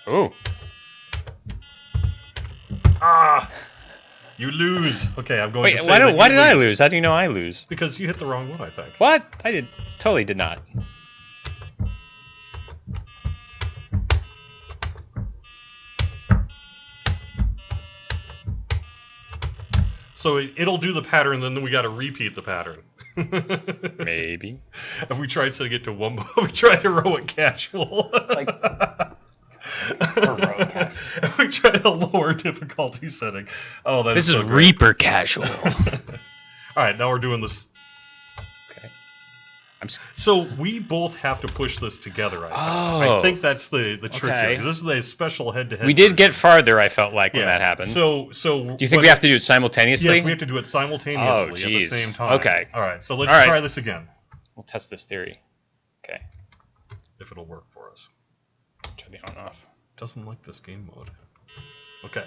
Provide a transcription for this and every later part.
Oh. Ah! You lose. Okay, I'm going Wait, to say why did I lose? How do you know I lose? Because you hit the wrong one, I think. What? Totally did not. So it'll do the pattern, then we got to repeat the pattern. Maybe. If we tried setting it to one, we tried heroic casual. Like, heroic casual. We tried a lower difficulty setting. Oh, that this is is so great. Reaper casual. All right, now we're doing this. Okay. So we both have to push this together. I think that's the trick here, because this is a special head-to-head. We did get farther, I felt like, when that happened. So do you think we have to do it simultaneously? Yes, we have to do it simultaneously at the same time. Okay. All right, so let's try this again. We'll test this theory. Okay. If it'll work for us. Try the on-off. Doesn't like this game mode. Okay.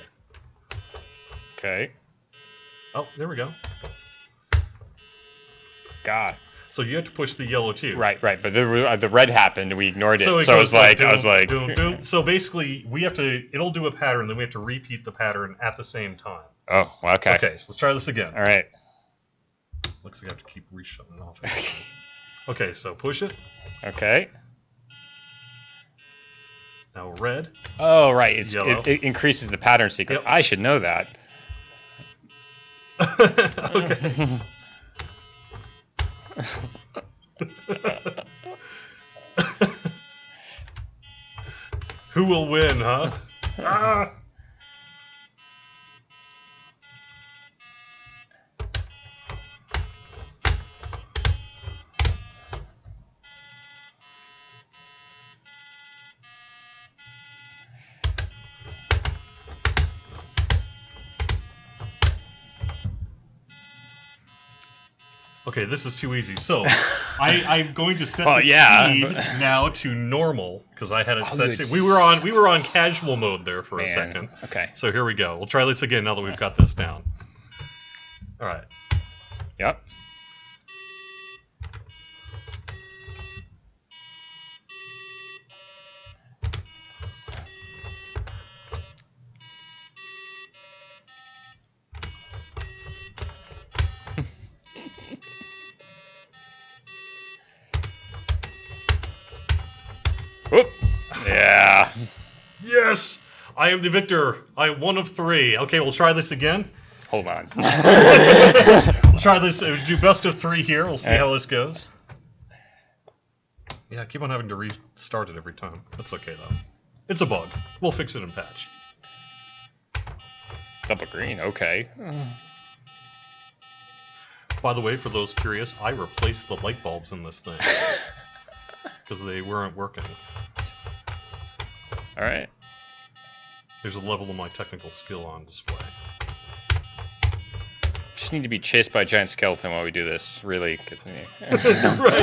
Okay. Oh, there we go. God. So you have to push the yellow too. Right. But the red happened, and we ignored it. So I was like, doom, doom. So basically, we have to. It'll do a pattern, then we have to repeat the pattern at the same time. Oh, okay. Okay, so let's try this again. All right. Looks like I have to keep reshutting it off. Okay, so push it. Okay. Now red. Oh, right. It increases the pattern sequence. Yep. I should know that. Okay. Who will win, huh? Ah! Okay, this is too easy. So, I'm going to set the speed now to normal because I had it set to. We were on casual mode there for a second. Okay. So here we go. We'll try this again now that we've got this down. All right. Yep. Whoop. Yeah. Yes! I am the victor. I am one of 3. Okay, we'll try this again. Hold on. We'll try this. Do best of 3 here. We'll see how this goes. Yeah, I keep on having to restart it every time. That's okay, though. It's a bug. We'll fix it in patch. Double green, okay. By the way, for those curious, I replaced the light bulbs in this thing. Because they weren't working. Alright. There's a level of my technical skill on display. Just need to be chased by a giant skeleton while we do this. Really gets me. Right.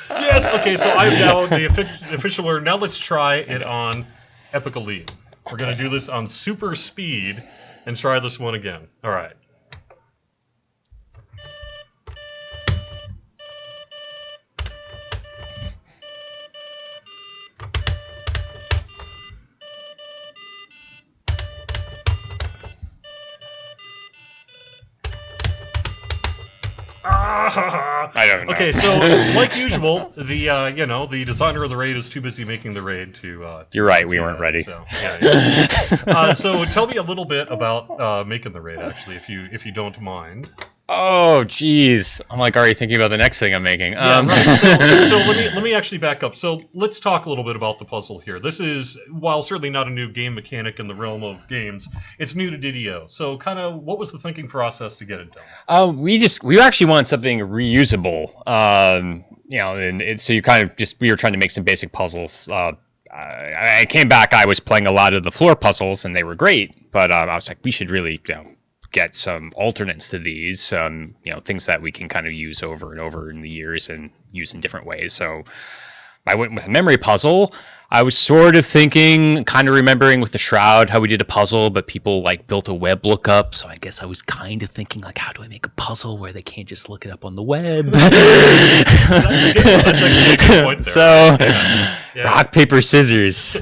Yes. Okay. So I'm now the official winner. Now let's try it on Epic Elite. We're gonna do this on super speed and try this one again. All right. I don't know. Okay, so like usual, the designer of the raid is too busy making the raid to You're right, we weren't ready. So yeah. So tell me a little bit about making the raid, actually, if you don't mind. Oh, jeez. I'm like already thinking about the next thing I'm making. Yeah, right. So let me actually back up. So let's talk a little bit about the puzzle here. This is, while certainly not a new game mechanic in the realm of games, it's new to DDO. So kind of, what was the thinking process to get it done? We actually want something reusable. And so you kind of we were trying to make some basic puzzles. I came back. I was playing a lot of the floor puzzles, and they were great. But I was like, we should really, get some alternates to these, things that we can kind of use over and over in the years and use in different ways. So I went with a memory puzzle. I was sort of thinking, kind of remembering with the Shroud how we did a puzzle, but people like built a web lookup. So I guess I was kind of thinking like, how do I make a puzzle where they can't just look it up on the web? That's actually a good point there. So, Yeah. rock, paper, scissors.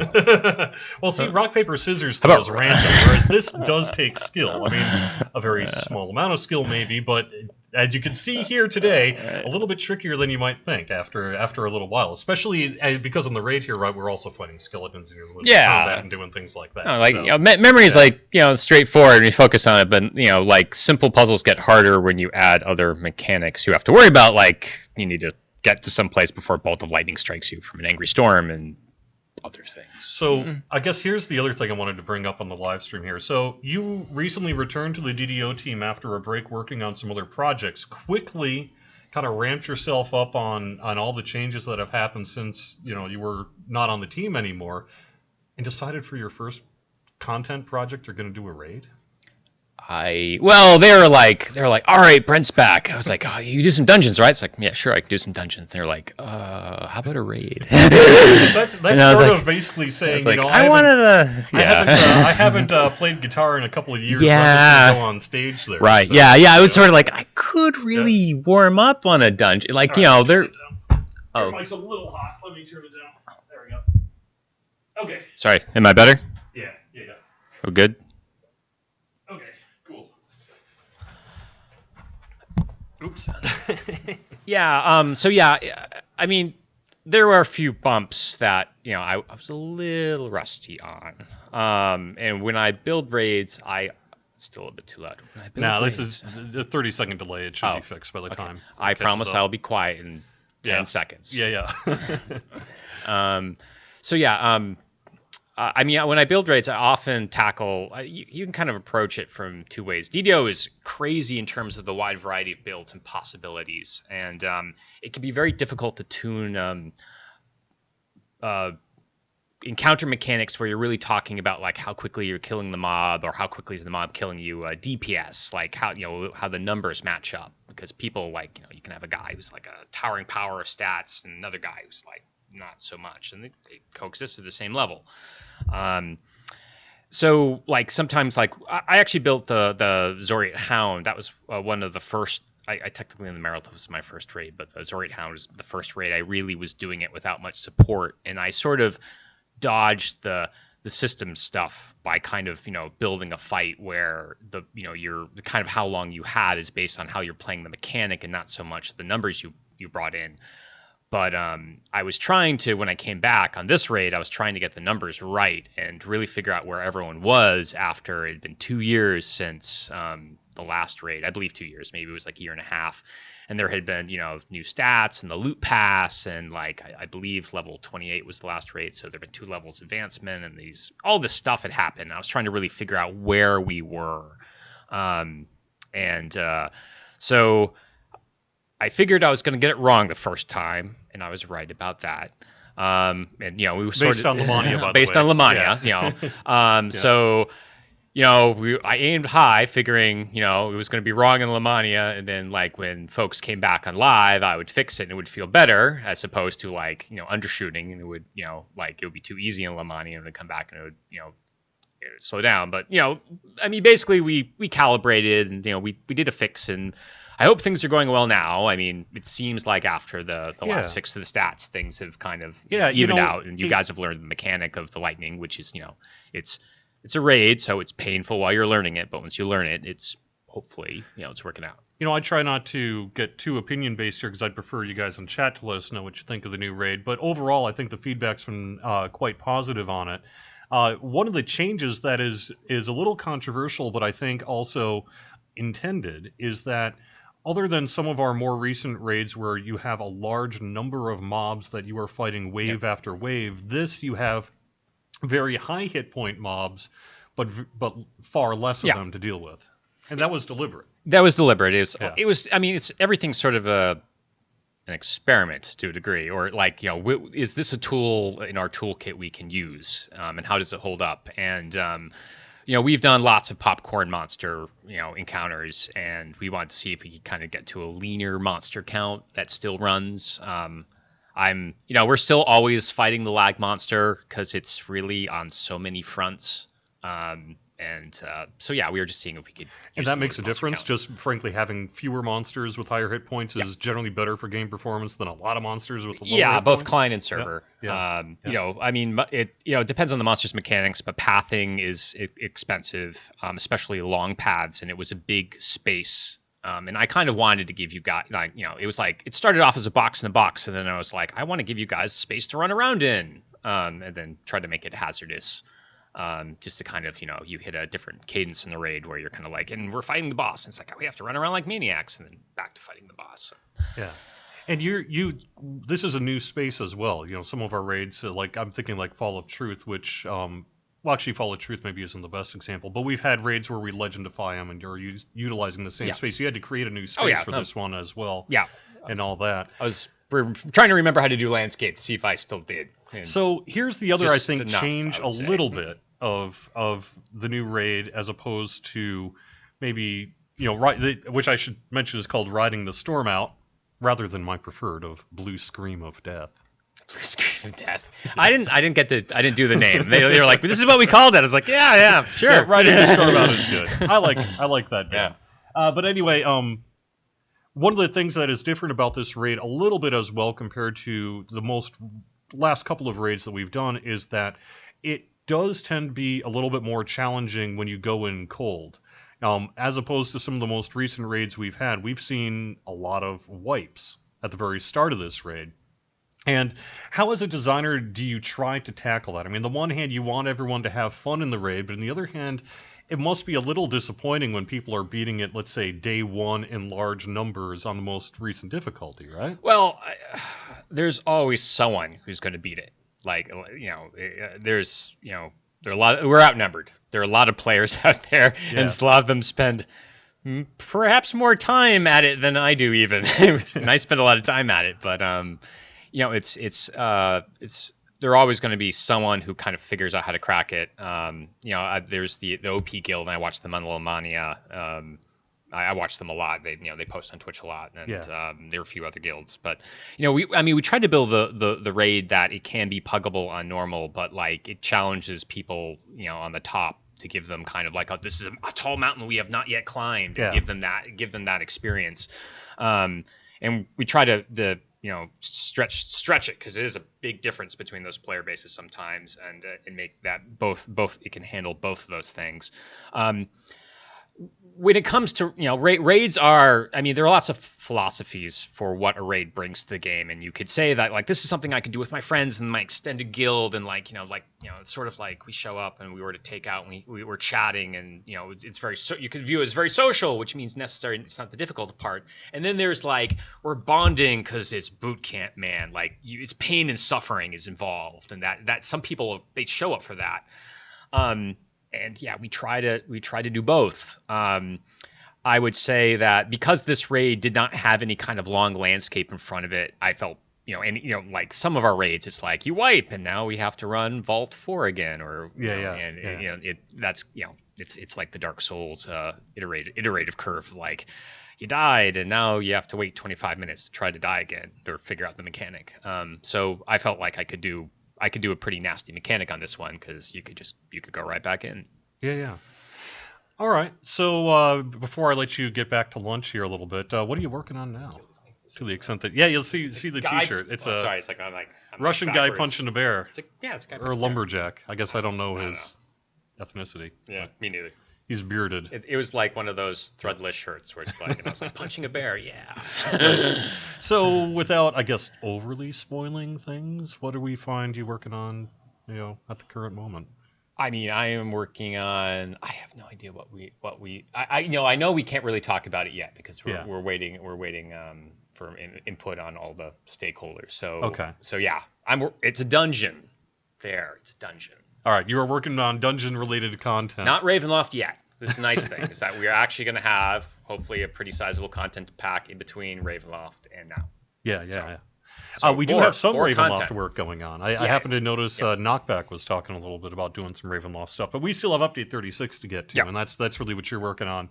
Well, see, rock, paper, scissors How about- feels random, whereas this does take skill. I mean, a very small amount of skill maybe, but as you can see here today, a little bit trickier than you might think after a little while, especially because on the raid here, right, we're also fighting skeletons and you're literally combat and doing things like that. No, like memory is like straightforward and you focus on it, but like simple puzzles get harder when you add other mechanics you have to worry about, like you need to get to some place before a bolt of lightning strikes you from an angry storm and other things. So I guess here's the other thing I wanted to bring up on the live stream here. So you recently returned to the DDO team after a break working on some other projects. Quickly kind of ramped yourself up on all the changes that have happened since you were not on the team anymore, and decided for your first content project you're going to do a raid. They were like, all right, Brent's back. I was like, oh, you do some dungeons, right? It's like, yeah, sure, I can do some dungeons. They're like, how about a raid? That's sort like, of basically saying, like, I haven't played guitar in a couple of years. Yeah. So I'm go on stage there. Right. So, yeah. I was sort of like, I could really warm up on a dungeon. Like, right, they're. Your mic's a little hot. Let me turn it down. There we go. Okay. Sorry. Am I better? Yeah. Oh, good. Okay. Cool. Oops. Yeah. I mean, there were a few bumps that I was a little rusty on. And when I build raids, it's still a bit too loud. Now this is the 30-second delay. It should be fixed by the time. I promise I'll be quiet in 10 seconds. Yeah. I mean, when I build raids, I often tackle. You can kind of approach it from two ways. DDO is crazy in terms of the wide variety of builds and possibilities, and it can be very difficult to tune encounter mechanics where you're really talking about like how quickly you're killing the mob or how quickly is the mob killing you. DPS, like how the numbers match up, because people like you can have a guy who's like a towering power of stats and another guy who's like not so much, and they coexist at the same level. So like sometimes like I actually built the Zoriat Hound. That was one of the first. I technically in the Marathon was my first raid, but the Zoriat Hound was the first raid I really was doing it without much support, and I sort of dodged the system stuff by kind of building a fight where the kind of how long you have is based on how you're playing the mechanic and not so much the numbers you brought in. But I was trying to, when I came back on this raid, I was trying to get the numbers right and really figure out where everyone was after it had been 2 years since the last raid. I believe 2 years, maybe it was like a year and a half. And there had been, new stats and the loot pass, and like I believe level 28 was the last raid, so there had been 2 levels advancement, and all this stuff had happened. I was trying to really figure out where we were, so I figured I was going to get it wrong the first time, and I was right about that. And we were based on Lamania, based on Lamania, So. I aimed high, figuring, it was going to be wrong in Lamania, and then, like, when folks came back on live, I would fix it, and it would feel better, as opposed to, like, undershooting, and it would, it would be too easy in Lamania, and it would come back, and it would, slow down. But, I mean, basically, we calibrated, and, we did a fix, and I hope things are going well now. I mean, it seems like after the last fix to the stats, things have kind of evened out, and you guys have learned the mechanic of the lightning, which is, it's a raid, so it's painful while you're learning it, but once you learn it, it's hopefully, it's working out. I try not to get too opinion-based here because I'd prefer you guys in chat to let us know what you think of the new raid. But overall, I think the feedback's been quite positive on it. One of the changes that is a little controversial, but I think also intended, is that other than some of our more recent raids where you have a large number of mobs that you are fighting wave after wave, this you have very high hit point mobs, but far less of them to deal with, and that was deliberate. It was. I mean, it's everything's sort of an experiment to a degree, or like is this a tool in our toolkit we can use, and how does it hold up? And we've done lots of popcorn monster encounters, and we wanted to see if we could kind of get to a leaner monster count that still runs. we're still always fighting the lag monster because it's really on so many fronts. So yeah, we were just seeing if we could. And Use that the makes a monster difference. count. Just frankly, having fewer monsters with higher hit points is generally better for game performance than a lot of monsters with lower Yeah, hit both points. client and server. Yeah. I mean, it depends on the monster's mechanics, but pathing is expensive, especially long paths, and it was a big space. And I kind of wanted to give you guys, like, it was like it started off as a box in a box, and then I was like, I want to give you guys space to run around in, and then try to make it hazardous. Just to kind of, you hit a different cadence in the raid where you're kind of like, and we're fighting the boss, and it's like, oh, we have to run around like maniacs, and then back to fighting the boss. So. Yeah. And this is a new space as well. Some of our raids, like I'm thinking like Fall of Truth, which, well, actually Fall of Truth maybe isn't the best example, but we've had raids where we legendify them and you're utilizing the same space. You had to create a new space for this one as well. Yeah. And all that. We're trying to remember how to do landscape to see if I still did. And so here's the other, I think, enough, change I a little bit of the new raid as opposed to maybe, which I should mention is called Riding the Storm Out, rather than my preferred of Blue Scream of Death. Blue Scream of Death. I didn't do the name. They were like, this is what we called it. I was like, yeah, sure. Yeah, Riding the Storm Out is good. I like that name. Yeah. But anyway, one of the things that is different about this raid a little bit as well compared to the last couple of raids that we've done is that it does tend to be a little bit more challenging when you go in cold. As opposed to some of the most recent raids we've had, we've seen a lot of wipes at the very start of this raid. And how, as a designer, do you try to tackle that? I mean, on the one hand, you want everyone to have fun in the raid, but on the other hand, it must be a little disappointing when people are beating it, let's say, day one in large numbers on the most recent difficulty, right? Well, there's always someone who's going to beat it. Like, there's, there are a lot. We're outnumbered. There are a lot of players out there, and a lot of them spend perhaps more time at it than I do, even. And I spend a lot of time at it, but it's there's always going to be someone who kind of figures out how to crack it. There's the OP guild, and I watch them on Lomania. I watch them a lot. They post on Twitch a lot, and there are a few other guilds. But we tried to build the raid that it can be puggable on normal, but like it challenges people on the top to give them kind of like this is a tall mountain we have not yet climbed, and give them that experience. And we try to stretch it because it is a big difference between those player bases sometimes, and make that both it can handle both of those things. When it comes to raids are, there are lots of philosophies for what a raid brings to the game, and you could say that like this is something I could do with my friends and my extended guild, and it's sort of like we show up and we were to take out and we were chatting, and it's very you could view it as very social, which means necessary. It's not the difficult part. And then there's like we're bonding because it's boot camp, man. Like it's pain and suffering is involved, and that some people they show up for that. And yeah, we try to do both. I would say that because this raid did not have any kind of long landscape in front of it, I felt like some of our raids, it's like you wipe and now we have to run Vault 4 again, or it's like the Dark Souls iterative curve, like you died and now you have to wait 25 minutes to try to die again or figure out the mechanic. So I felt like I could do a pretty nasty mechanic on this one because you could go right back in. Yeah. All right. So before I let you get back to lunch here a little bit, what are you working on now? To the extent that you'll see the T-shirt. It's I'm Russian guy punching a bear. It's a guy or a lumberjack. I guess I don't know his ethnicity. Yeah, me neither. He's bearded. It was like one of those threadless shirts where it's like, and I was like, punching a bear, yeah. So, without, I guess, overly spoiling things, what do we find you working on, at the current moment? I am working on. I have no idea what we. I know we can't really talk about it yet because we're waiting for input on all the stakeholders. So okay. So yeah, it's a dungeon. It's a dungeon. All right, you are working on dungeon-related content. Not Ravenloft yet. This is a nice thing, is that we are actually going to have, hopefully, a pretty sizable content pack in between Ravenloft and now. Yeah. So we do have some Ravenloft work going on. I happen to notice Knockback was talking a little bit about doing some Ravenloft stuff, but we still have Update 36 to get to, and that's really what you're working on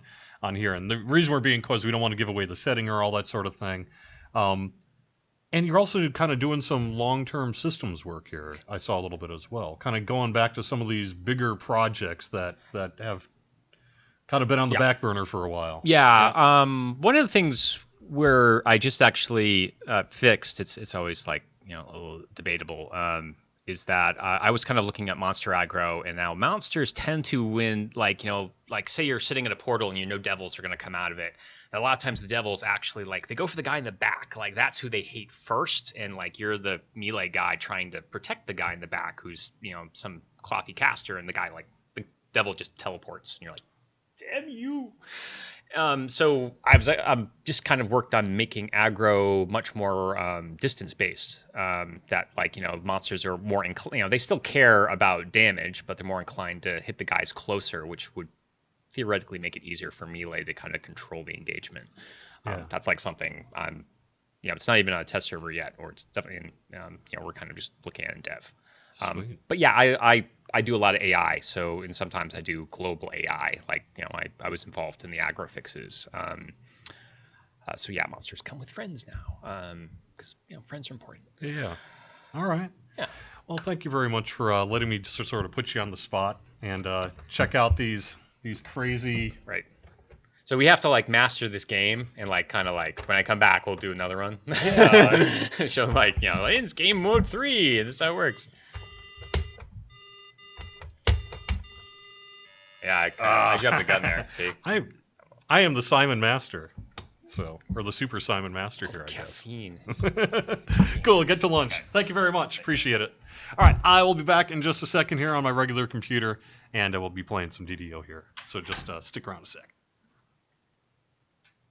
here. And the reason we're being, because we don't want to give away the setting or all that sort of thing. And you're also kind of doing some long-term systems work here. I saw a little bit as well. Kind of going back to some of these bigger projects that have kind of been on the back burner for a while. Yeah. One of the things where I just actually fixed, it's always like, you know, a little debatable, is that I was kind of looking at monster aggro, and now monsters tend to win, like, you know, like say you're sitting in a portal and you know devils are going to come out of it. A lot of times the devils actually, like, they go for the guy in the back, like that's who they hate first, and like you're the melee guy trying to protect the guy in the back who's, you know, some clothy caster, and the guy, like, the devil just teleports and you're like, damn you. So I'm just kind of worked on making aggro much more distance based. That, like, you know, monsters are more you know, they still care about damage, but they're more inclined to hit the guys closer, which would theoretically make it easier for melee to kind of control the engagement. That's like something I'm, you know, it's not even on a test server yet, or it's definitely in, you know, we're kind of just looking at in dev. But yeah, I do a lot of AI, so, and sometimes I do global AI. Like, you know, I was involved in the aggro fixes. So yeah, monsters come with friends now, because, you know, friends are important. Yeah. All right. Yeah. Well, thank you very much for letting me just sort of put you on the spot and check out these crazy. Right. So we have to, like, master this game, and, like, kind of like when I come back, we'll do another run. Yeah. Show them, like, you know, like, it's game mode 3, and this is how it works. Yeah, I jumped the gun there. See, I am the Simon Master, so, or the Super Simon Master here, I caffeine. guess. Cool. Get to lunch. Okay. Thank you very much. Appreciate it. All right, I will be back in just a second here on my regular computer, and I will be playing some DDO here. So just stick around a sec.